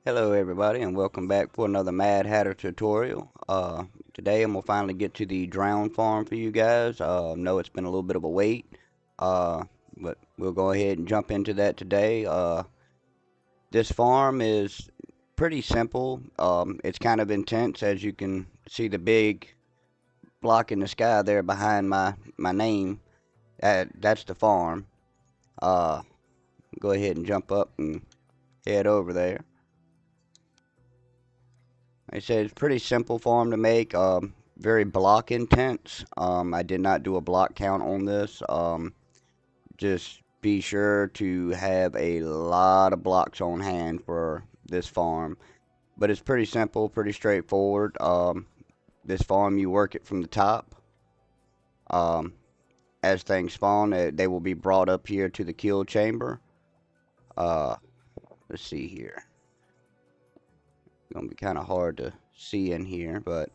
Hello everybody and welcome back for another Mad Hatter tutorial. Today I'm gonna finally get to the drown farm for you guys. Know it's been a little bit of a wait, uh, but we'll go ahead and jump into that today. This farm is pretty simple. It's kind of intense, as you can see the big block in the sky there behind my name. That's the farm. Uh, Go ahead and jump up and head over there. I said it's pretty simple farm to make. Very block intense. I did not do a block count on this. Just be sure to have a lot of blocks on hand for this farm. But it's pretty simple, pretty straightforward. This farm, you work it from the top. Um, as things spawn, they will be brought up here to the kill chamber. Uh, let's see here. Gonna be kind of hard to see in here, but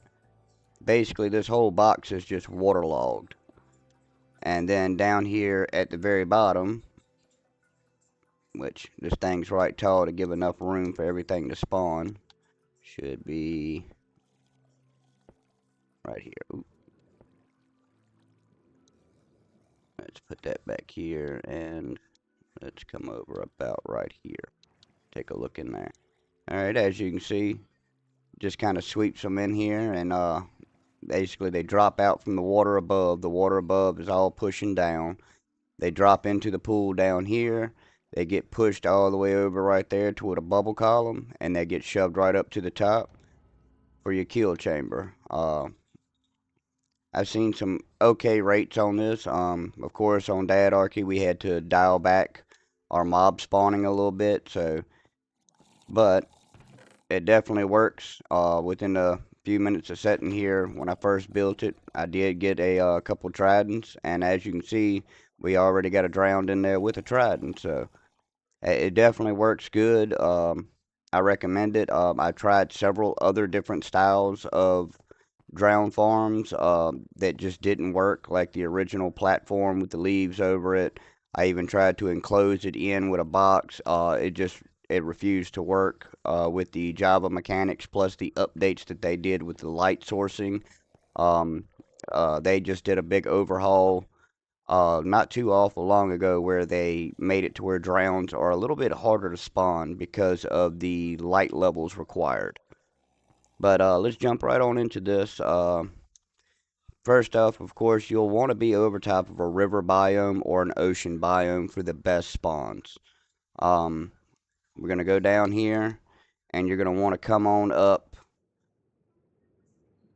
basically this whole box is just waterlogged. And then down here at the very bottom, which this thing's right tall to give enough room for everything to spawn, should be right here. Ooh, let's put that back here and let's come over about right here. Take a look in there. Alright, as you can see, just kind of sweeps them in here and basically they drop out from the water above. The water above is all pushing down. They drop into the pool down here. They get pushed all the way over right there toward a bubble column, and they get shoved right up to the top for your kill chamber. I've seen some okay rates on this. Of course, on Dadarchy, we had to dial back our mob spawning a little bit, but it definitely works. Within a few minutes of setting here, when I first built it, I did get a couple tridents, and as you can see, we already got a drowned in there with a trident, so it definitely works good. I recommend it. I tried several other different styles of drown farms that just didn't work, like the original platform with the leaves over it. I even tried to enclose it in with a box. It refused to work with the Java mechanics plus the updates that they did with the light sourcing. Um, they just did a big overhaul not too awful long ago where they made it to where drowns are a little bit harder to spawn because of the light levels required. But let's jump right on into this. First off, of course, you'll want to be over top of a river biome or an ocean biome for the best spawns. Um, we're going to go down here, and you're going to want to come on up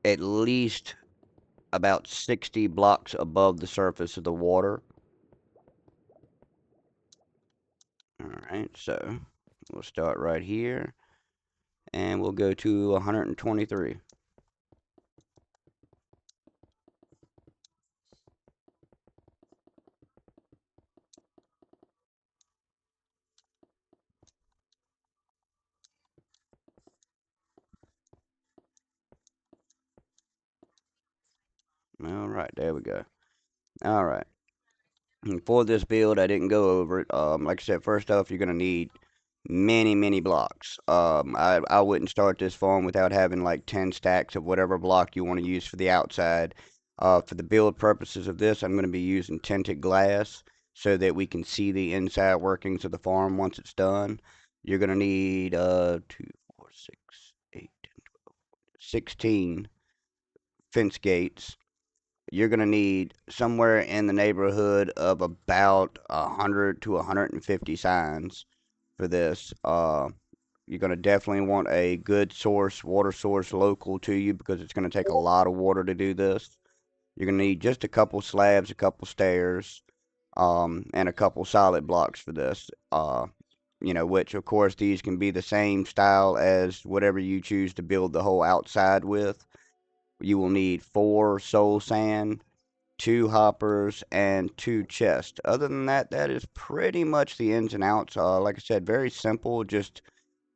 at least about 60 blocks above the surface of the water. Alright, so we'll start right here, and we'll go to 123. Alright, there we go. Alright. For this build, I didn't go over it. Like I said, first off, you're going to need many blocks. I wouldn't start this farm without having like 10 stacks of whatever block you want to use for the outside. For the build purposes of this, I'm going to be using tinted glass so that we can see the inside workings of the farm once it's done. You're going to need 2, 4, 6, 8, 10, 12, 16 fence gates. You're going to need somewhere in the neighborhood of about 100 to 150 signs for this. You're going to definitely want a good source, water source local to you because it's going to take a lot of water to do this. You're going to need just a couple slabs, a couple stairs, and a couple solid blocks for this. Which of course these can be the same style as whatever you choose to build the whole outside with. You will need 4 soul sand, 2 hoppers, and 2 chests. Other than that, that is pretty much the ins and outs. Like I said, very simple, just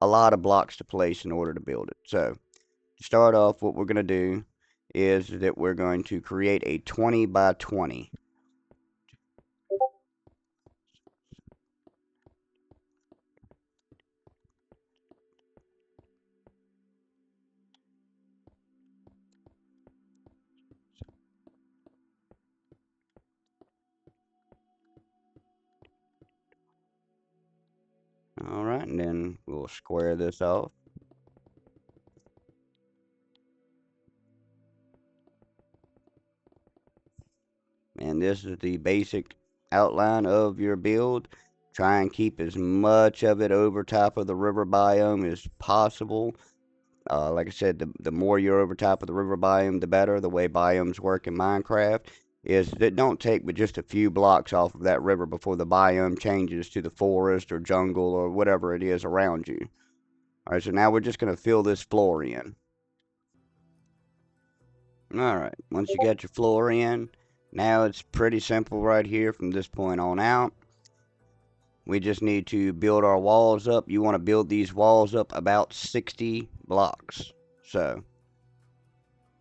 a lot of blocks to place in order to build it. So, to start off, what we're going to do is that we're going to create a 20 by 20. and then we'll square this off. And this is the basic outline of your build. Try and keep as much of it over top of the river biome as possible. Like I said, the more you're over top of the river biome, the better. The way biomes work in Minecraft is that don't take but just a few blocks off of that river before the biome changes to the forest or jungle or whatever it is around you. Alright, so now we're just going to fill this floor in. Alright, once you got your floor in, now it's pretty simple right here from this point on out. We just need to build our walls up. You want to build these walls up about 60 blocks. So,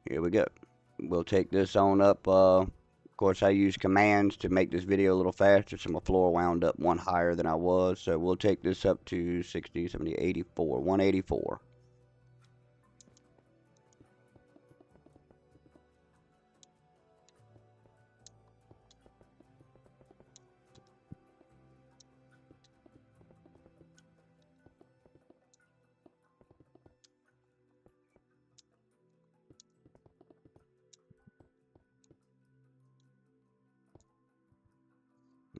here we go. We'll take this on up. Of course, I use commands to make this video a little faster, so my floor wound up one higher than I was. So we'll take this up to 60, 70, 84, 184.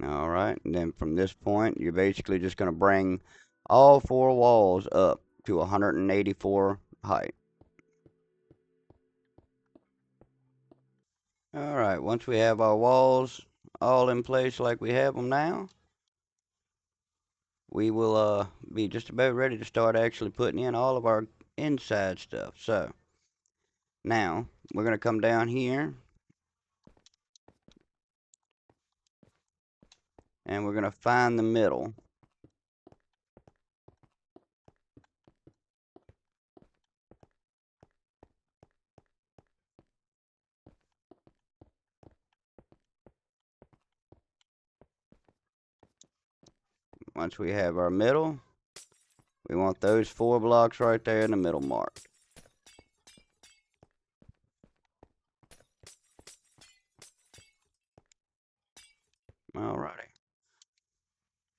Alright, and then from this point, you're basically just going to bring all four walls up to 184 height. Alright, once we have our walls all in place like we have them now, we will be just about ready to start actually putting in all of our inside stuff. So, now, we're going to come down here, and we're going to find the middle. Once we have our middle, we want those 4 blocks right there in the middle marked. Alrighty.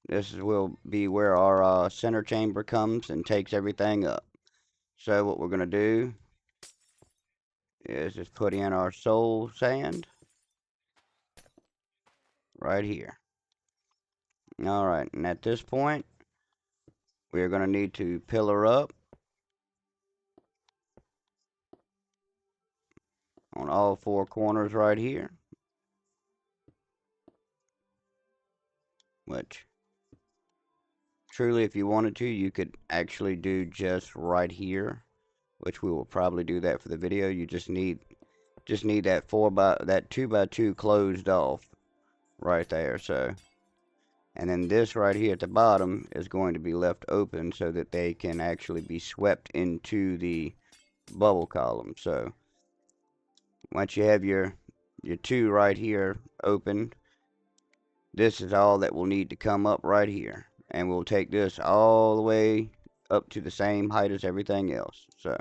This will be where our center chamber comes and takes everything up. So what we're going to do is just put in our soul sand right here. Alright, and at this point, we're going to need to pillar up on all 4 corners right here. Which, truly, if you wanted to, you could actually do just right here. Which we will probably do that for the video. You just need that 2 by 2 closed off right there. So, and then this right here at the bottom is going to be left open so that they can actually be swept into the bubble column. So once you have your 2 right here open, this is all that will need to come up right here, and we'll take this all the way up to the same height as everything else. So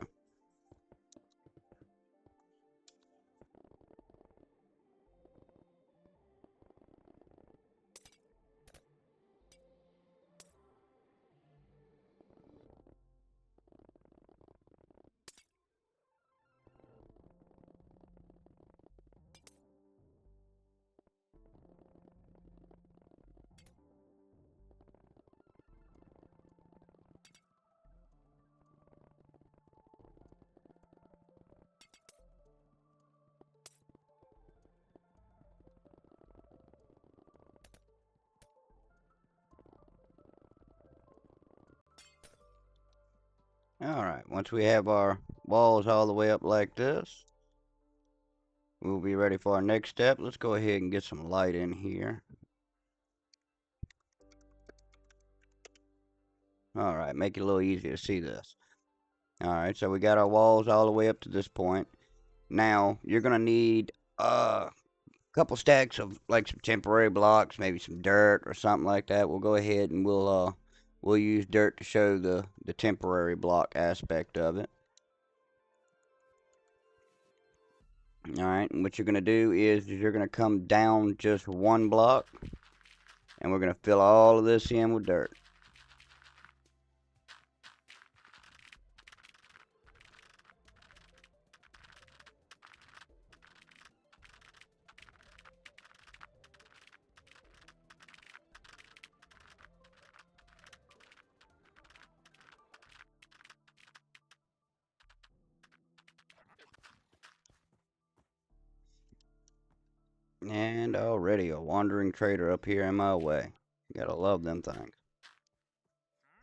alright, once we have our walls all the way up like this, we'll be ready for our next step. Let's go ahead and get some light in here. Alright, make it a little easier to see this. Alright, so we got our walls all the way up to this point. Now, you're going to need a couple stacks of like some temporary blocks, maybe some dirt or something like that. We'll go ahead and we'll use dirt to show the temporary block aspect of it. Alright, and what you're going to do is you're going to come down just 1 block, and we're going to fill all of this in with dirt. And already a wandering trader up here in my way. Gotta love them things.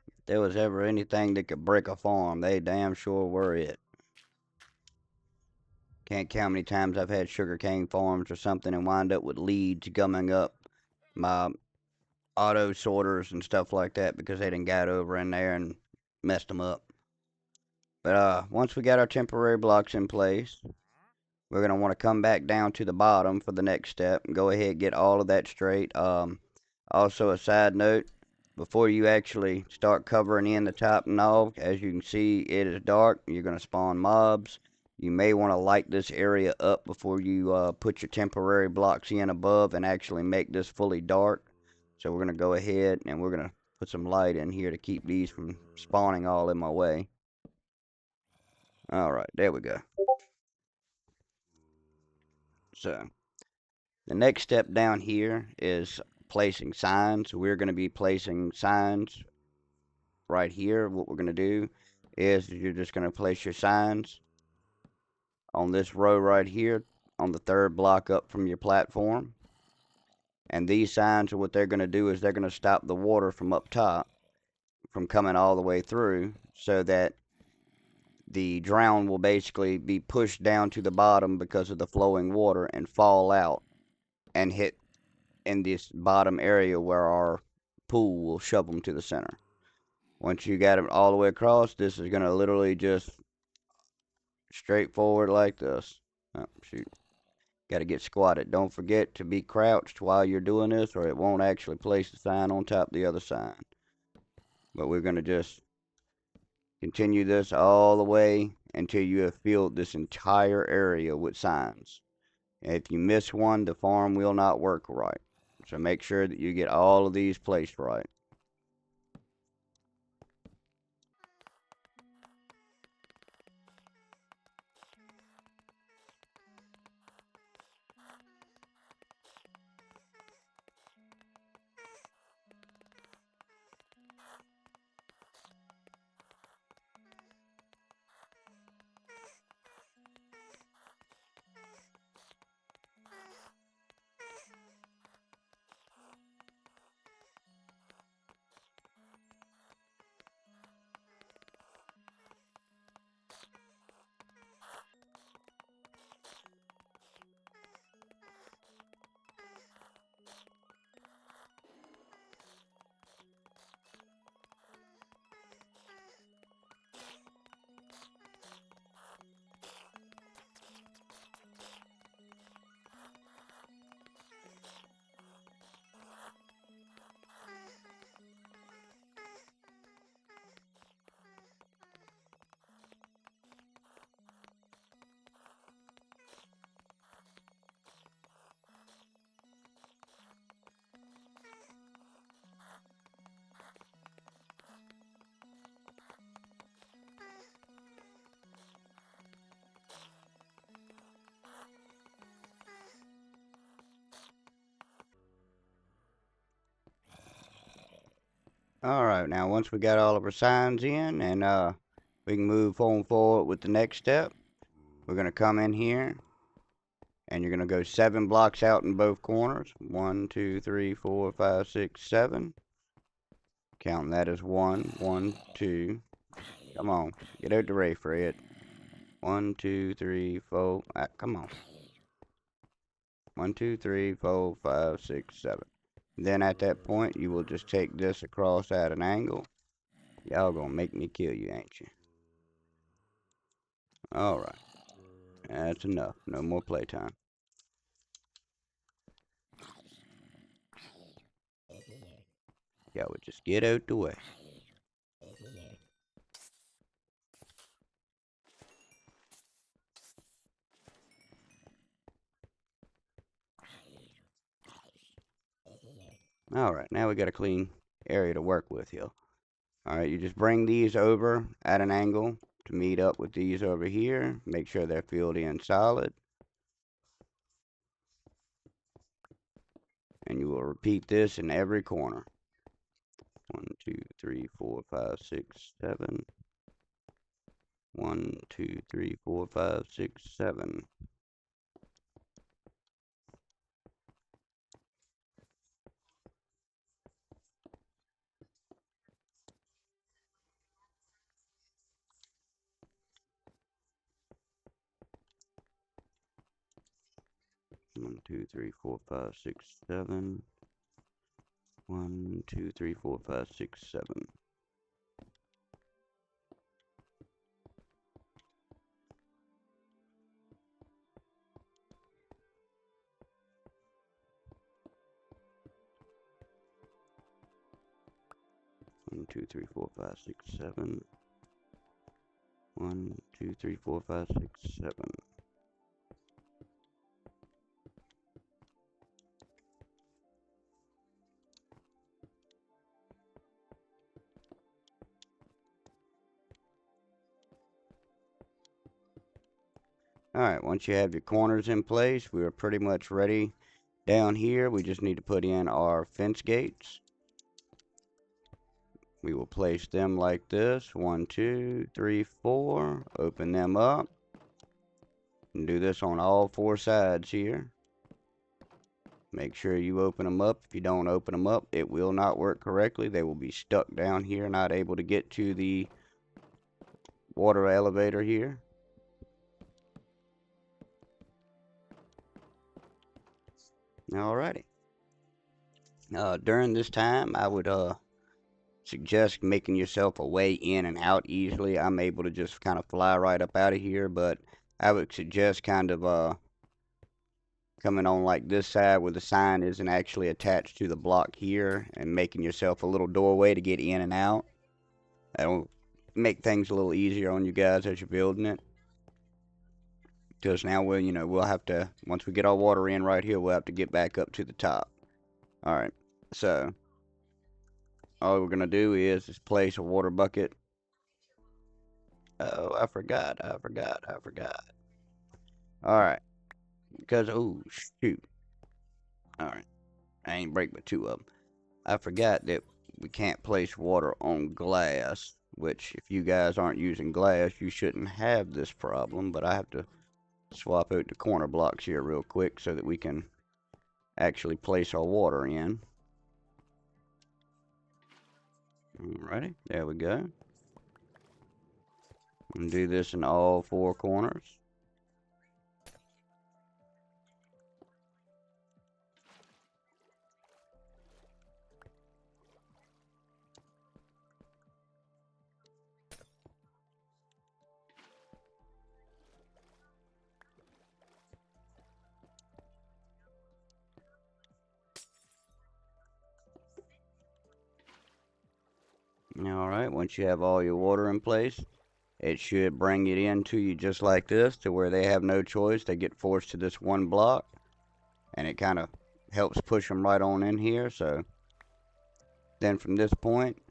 If there was ever anything that could break a farm, they damn sure were it. Can't count how many times I've had sugarcane farms or something and wind up with leads gumming up my auto sorters and stuff like that because they done got over in there and messed them up. But once we got our temporary blocks in place, we're going to want to come back down to the bottom for the next step and go ahead and get all of that straight. Also, a side note, before you actually start covering in the top and all, as you can see, it is dark. You're going to spawn mobs. You may want to light this area up before you put your temporary blocks in above and actually make this fully dark. So we're going to go ahead and we're going to put some light in here to keep these from spawning all in my way. Alright, there we go. So, the next step down here is placing signs. We're going to be placing signs right here. What we're going to do is you're just going to place your signs on this row right here on the third block up from your platform. And these signs are what they're going to do is they're going to stop the water from up top from coming all the way through so that the drown will basically be pushed down to the bottom because of the flowing water and fall out and hit in this bottom area where our pool will shove them to the center. Once you got it all the way across, this is going to literally just straight forward like this. Oh, shoot. Got to get squatted. Don't forget to be crouched while you're doing this or it won't actually place the sign on top of the other sign. But we're going to just continue this all the way until you have filled this entire area with signs. If you miss one, the farm will not work right. So make sure that you get all of these placed right. Alright, now once we got all of our signs in and we can move on forward with the next step, we're going to come in here and you're going to go 7 blocks out in both corners. 1, 2, 3, 4, 5, 6, 7. Counting that as 1, 1, 2. Come on, get out the ray, Fred. 1, 2, 3, 4. Come on. 1, 2, 3, 4, 5, 6, 7. Then at that point, you will just take this across at an angle. Y'all gonna make me kill you, ain't you? Alright. That's enough. No more playtime. Y'all would just get out the way. Alright, now we got a clean area to work with here. Alright, you just bring these over at an angle to meet up with these over here. Make sure they're filled in solid. And you will repeat this in every corner. 1, 2, 3, 4, 5, 6, 7. 1, 2, 3, 4, 5, 6, 7. 1, 2, 3, 4, 5, 6, 7. 1, 2, 3, 4, 5, 6, 7. One, two, three, four, five, six, 7. 1, 2, 3, 4, 5, 6, 7. Alright, once you have your corners in place, we are pretty much ready. Down here, we just need to put in our fence gates. We will place them like this. 1, 2, 3, 4. Open them up. And do this on all 4 sides here. Make sure you open them up. If you don't open them up, it will not work correctly. They will be stuck down here, not able to get to the water elevator here. Alrighty. During this time, I would suggest making yourself a way in and out easily. I'm able to just kind of fly right up out of here, but I would suggest kind of coming on like this side where the sign isn't actually attached to the block here and making yourself a little doorway to get in and out. That'll make things a little easier on you guys as you're building it. Because now we'll have to, once we get our water in right here, we'll have to get back up to the top. Alright, so all we're going to do is place a water bucket. Oh, I forgot. Alright, because, oh, shoot. Alright, I ain't break but 2 of them. I forgot that we can't place water on glass, which if you guys aren't using glass, you shouldn't have this problem, but I have to swap out the corner blocks here real quick so that we can actually place our water in. Alrighty, there we go. And do this in all 4 corners. Alright, once you have all your water in place, it should bring it in to you just like this, to where they have no choice. They get forced to this one block, and it kind of helps push them right on in here. So then from this point,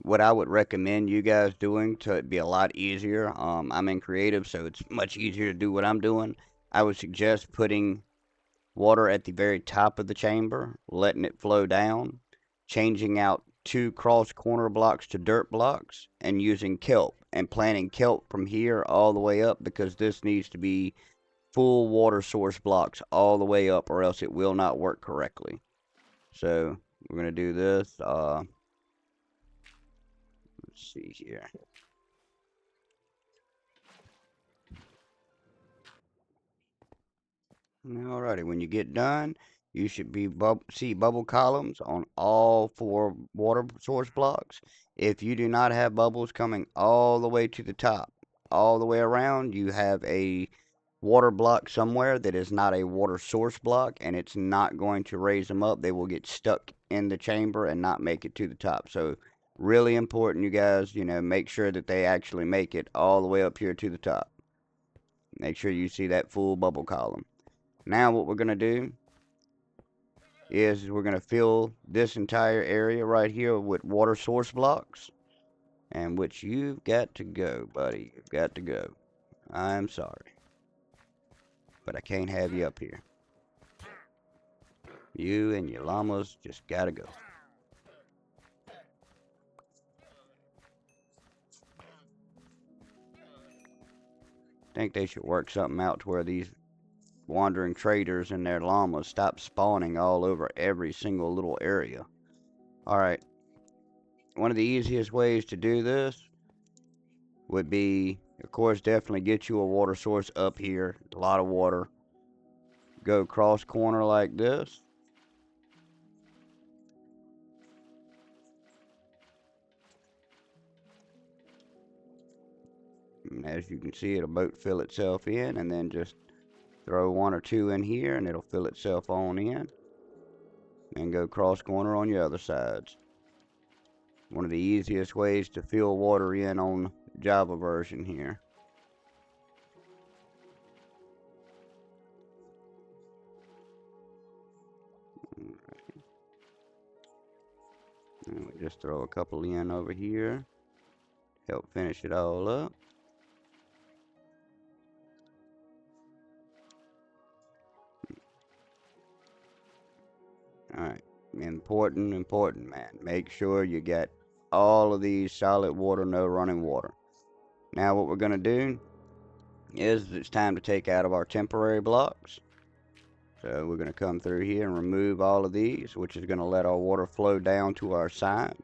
what I would recommend you guys doing to be a lot easier, I'm in creative, so it's much easier to do what I'm doing. I would suggest putting water at the very top of the chamber, letting it flow down, changing out 2 cross corner blocks to dirt blocks, and using kelp, and planting kelp from here all the way up, because this needs to be full water source blocks all the way up, or else it will not work correctly. So we're going to do this. Let's see here. Alrighty, when you get done, you should see bubble columns on all 4 water source blocks. If you do not have bubbles coming all the way to the top, all the way around, you have a water block somewhere that is not a water source block, and it's not going to raise them up. They will get stuck in the chamber and not make it to the top. So really important, you guys, make sure that they actually make it all the way up here to the top. Make sure you see that full bubble column. Now what we're going to do is we're going to fill this entire area right here with water source blocks. And which you've got to go, buddy. You've got to go. I'm sorry, but I can't have you up here. You and your llamas just gotta go. Think they should work something out to where these wandering traders and their llamas stop spawning all over every single little area. Alright, one of the easiest ways to do this would be, of course, definitely get you a water source up here. A lot of water. go cross corner like this. And as you can see, it'll boat fill itself in, and then just throw one or two in here and it'll fill itself on in. And go cross corner on your other sides. One of the easiest ways to fill water in on Java version here. And we just throw a couple in over here. Help finish it all up. Alright, important, man. Make sure you get all of these solid water, no running water. Now what we're going to do is it's time to take out of our temporary blocks. So we're going to come through here and remove all of these, which is going to let our water flow down to our sides.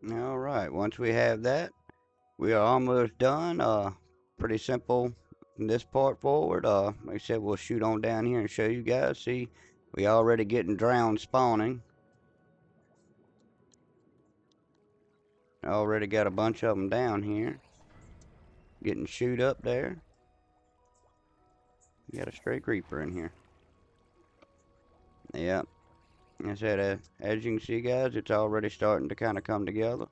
Alright, once we have that, we are almost done. Pretty simple from this part forward. Like I said, we'll shoot on down here and show you guys. See, we already getting drowned spawning. Already got a bunch of them down here. Getting shoot up there. Got a stray creeper in here. Yep. Like I said, as you can see, guys, it's already starting to kind of come together.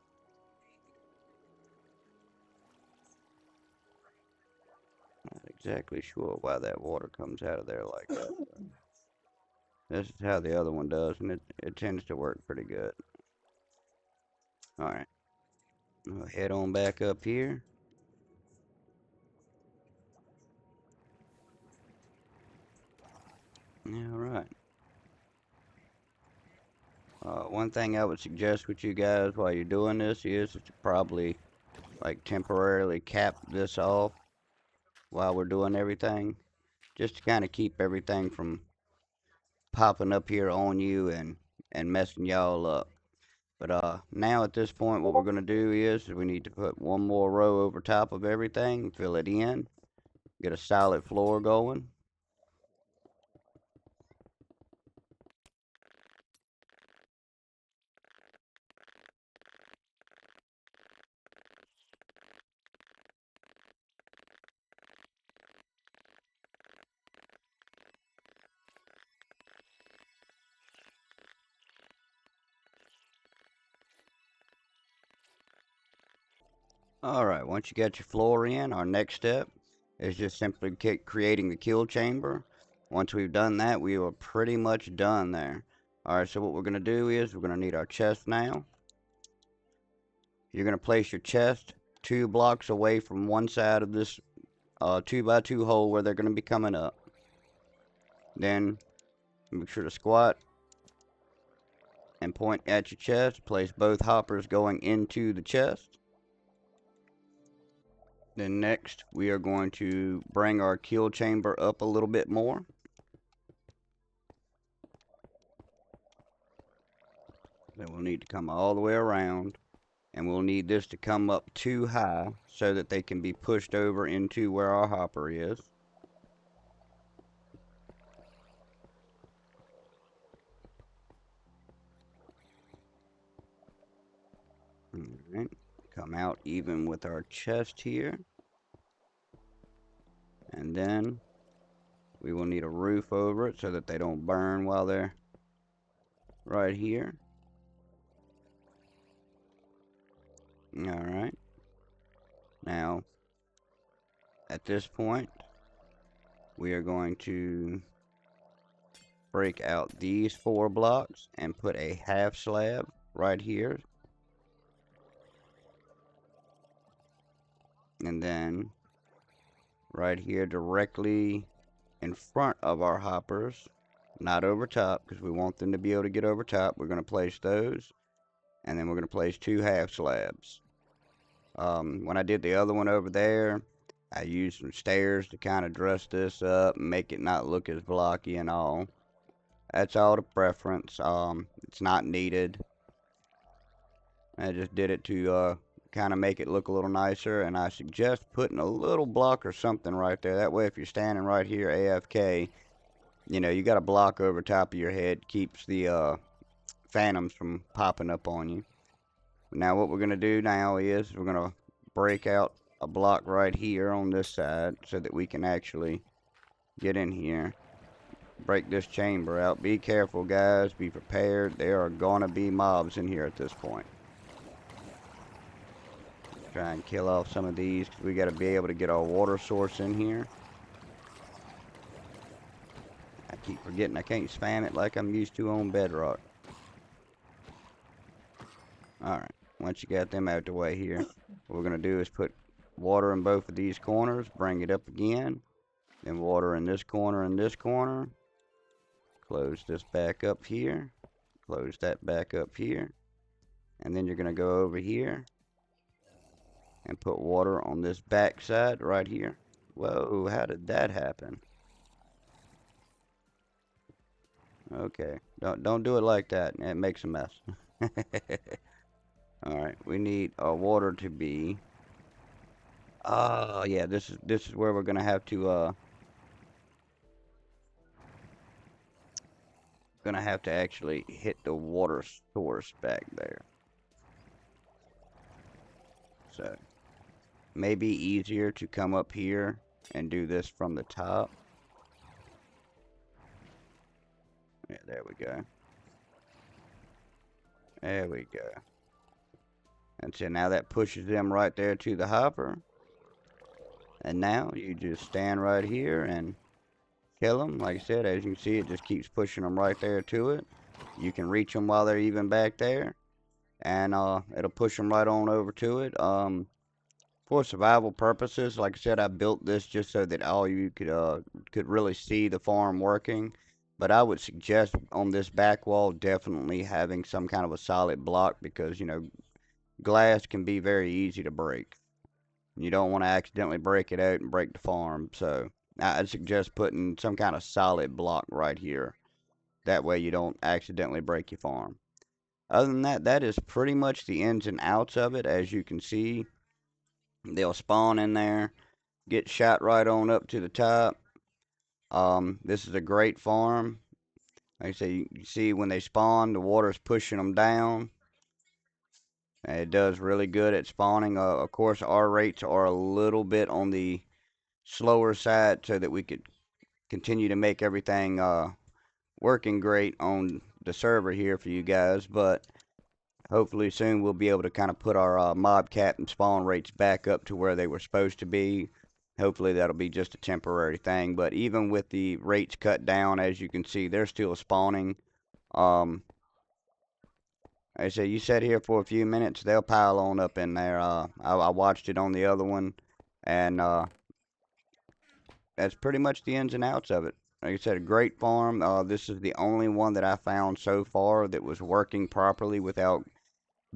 Not exactly sure why that water comes out of there like that. This is how the other one does, and it tends to work pretty good. Alright. We'll head on back up here. Alright. One thing I would suggest with you guys while you're doing this is to probably like temporarily cap this off while we're doing everything, just to kind of keep everything from popping up here on you and messing y'all up. But now at this point, what we're going to do is we need to put one more row over top of everything, fill it in, get a solid floor going. Alright, once you got your floor in, our next step is just simply creating the kill chamber. Once we've done that, we are pretty much done there. Alright, so what we're going to do is we're going to need our chest now. You're going to place your chest 2 blocks away from one side of this 2x2 hole where they're going to be coming up. Then make sure to squat and point at your chest. Place both hoppers going into the chest. Then next, we are going to bring our kill chamber up a little bit more. Then we'll need to come all the way around. And we'll need this to come up too high so that they can be pushed over into where our hopper is. Alright, come out even with our chest here. And then we will need a roof over it so that they don't burn while they're right here. Alright. Now, at this point, we are going to break out these 4 blocks and put a half slab right here. And then right here directly in front of our hoppers, not over top, because we want them to be able to get over top. We're going to place those, and then we're going to place 2 half slabs. When I did the other one over there, I used some stairs to kind of dress this up and make it not look as blocky and all. That's all the preference. It's not needed. I just did it to kind of make it look a little nicer, and I suggest putting a little block or something right there. That way, if you're standing right here AFK, you know, you got a block over top of your head, keeps the phantoms from popping up on you. Now what we're going to do now is we're going to break out a block right here on this side so that we can actually get in here. Break this chamber out. Be careful, guys. Be prepared. There are going to be mobs in here at this point. Try and kill off some of these because we got to be able to get our water source in here. I keep forgetting I can't spam it like I'm used to on Bedrock. Alright, once you got them out the way here, what we're going to do is put water in both of these corners, bring it up again, then water in this corner and this corner, close this back up here, close that back up here, and then you're going to go over here and put water on this back side right here. Whoa, how did that happen? Okay, don't do it like that. It makes a mess. Alright, we need our water to be... Oh, yeah, this is where we're going to have to, actually hit the water source back there. So, maybe easier to come up here and do this from the top. Yeah, there we go. There we go. And so now that pushes them right there to the hopper. And now you just stand right here and kill them. Like I said, as you can see, it just keeps pushing them right there to it. You can reach them while they're even back there. And it'll push them right on over to it. For survival purposes, like I said, I built this just so that all you could really see the farm working. But I would suggest on this back wall definitely having some kind of a solid block because, you know, glass can be very easy to break. You don't want to accidentally break it out and break the farm. So I'd suggest putting some kind of solid block right here. That way you don't accidentally break your farm. Other than that, that is pretty much the ins and outs of it. As you can see, they'll spawn in there, get shot right on up to the top. This is a great farm. Like I say, you see when they spawn, the water's pushing them down. It does really good at spawning. Of course, our rates are a little bit on the slower side so that we could continue to make everything working great on the server here for you guys. But hopefully soon we'll be able to kind of put our mob cap and spawn rates back up to where they were supposed to be. Hopefully that'll be just a temporary thing. But even with the rates cut down, as you can see, they're still spawning. I say you sit here for a few minutes, they'll pile on up in there. I watched it on the other one, and that's pretty much the ins and outs of it. Like I said, a great farm. This is the only one that I found so far that was working properly without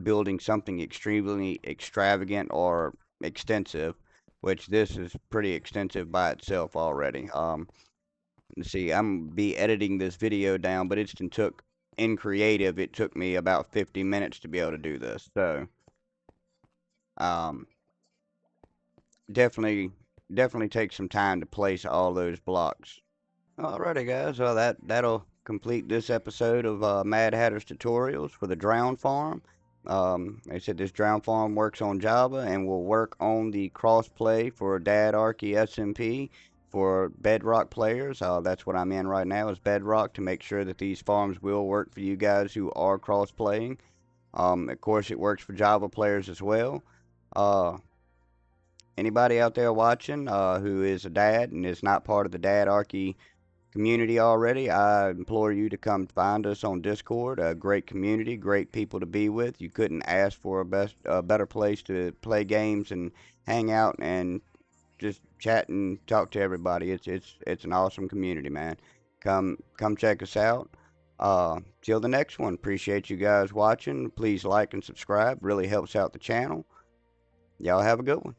building something extremely extravagant or extensive, which this is pretty extensive by itself already. Let's see, I'm gonna be editing this video down, but it took, in creative, it took me about 50 minutes to be able to do this. So, um, definitely take some time to place all those blocks. Alrighty, guys. Well, that'll complete this episode of Mad Hatter's tutorials for the Drown Farm. Like I said, this Drown Farm works on Java and will work on the crossplay for Dadarchy SMP for Bedrock players. That's what I'm in right now is Bedrock to make sure that these farms will work for you guys who are cross-playing. Of course, it works for Java players as well. Anybody out there watching who is a dad and is not part of the Dadarchy community already, I implore you to come find us on Discord. A great community, great people to be with. You couldn't ask for a better place to play games and hang out and just chat and talk to everybody. It's an awesome community, man. Come check us out. Till the next one. Appreciate you guys watching. Please like and subscribe. Really helps out the channel. Y'all have a good one.